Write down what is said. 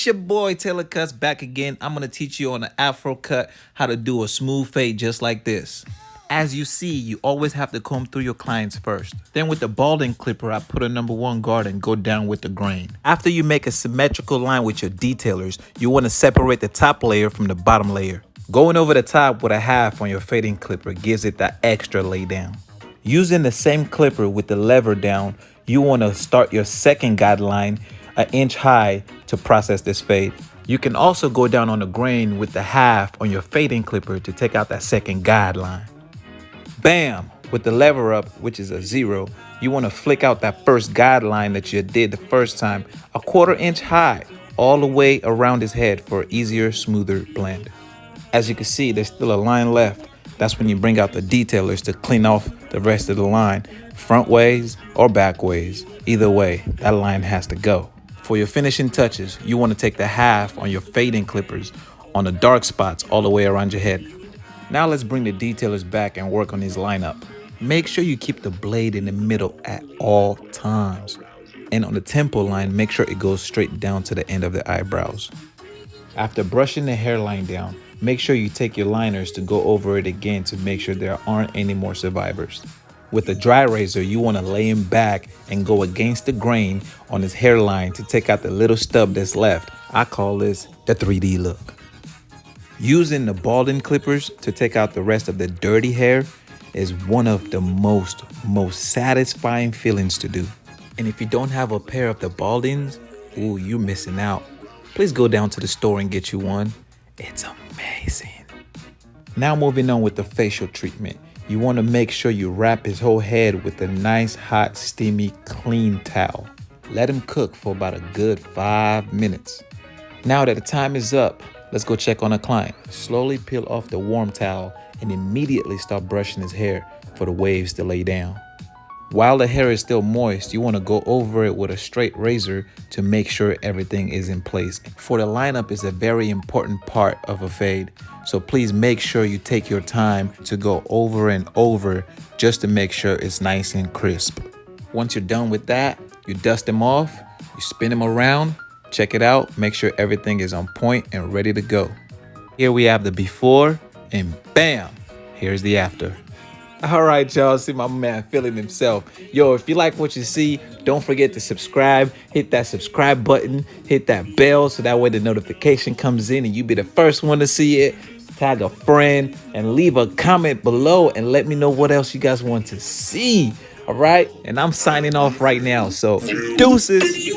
It's your boy Taylorcutz back again. I'm going to teach you on an afro cut how to do a smooth fade just like this. As you see, you always have to comb through your clients first. Then with the balding clipper, I put a #1 guard and go down with the grain. After you make a symmetrical line with your detailers, you want to separate the top layer from the bottom layer. Going over the top with a half on your fading clipper gives it that extra lay down. Using the same clipper with the lever down, you want to start your second guideline an inch high to process this fade. You can also go down on the grain with the half on your fading clipper to take out that second guideline. Bam! With the lever up, which is a 0, you want to flick out that first guideline that you did the first time, a 1/4 inch high, all the way around his head for an easier, smoother blend. As you can see, there's still a line left. That's when you bring out the detailers to clean off the rest of the line, front ways or back ways. Either way, that line has to go. For your finishing touches, you want to take the half on your fading clippers on the dark spots all the way around your head. Now let's bring the detailers back and work on his lineup. Make sure you keep the blade in the middle at all times. And on the temple line, make sure it goes straight down to the end of the eyebrows. After brushing the hairline down, make sure you take your liners to go over it again to make sure there aren't any more survivors. With a dry razor, you want to lay him back and go against the grain on his hairline to take out the little stub that's left. I call this the 3D look. Using the balding clippers to take out the rest of the dirty hair is one of the most satisfying feelings to do. And if you don't have a pair of the baldings, ooh, you're missing out. Please go down to the store and get you one. It's amazing. Now moving on with the facial treatment. You want to make sure you wrap his whole head with a nice, hot, steamy, clean towel. Let him cook for about a good 5 minutes. Now that the time is up, let's go check on a client. Slowly peel off the warm towel and immediately start brushing his hair for the waves to lay down. While the hair is still moist, you want to go over it with a straight razor to make sure everything is in place. For the lineup is a very important part of a fade, so please make sure you take your time to go over and over just to make sure it's nice and crisp. Once you're done with that, you dust them off, you spin them around, check it out, make sure everything is on point and ready to go. Here we have the before and bam, here's the after. All right, y'all, see my man feeling himself. Yo, if you like what you see, don't forget to subscribe. Hit that subscribe button, hit that bell so that way the notification comes in and you be the first one to see it. Tag a friend and leave a comment below and let me know what else you guys want to see. All right, and I'm signing off right now, so deuces.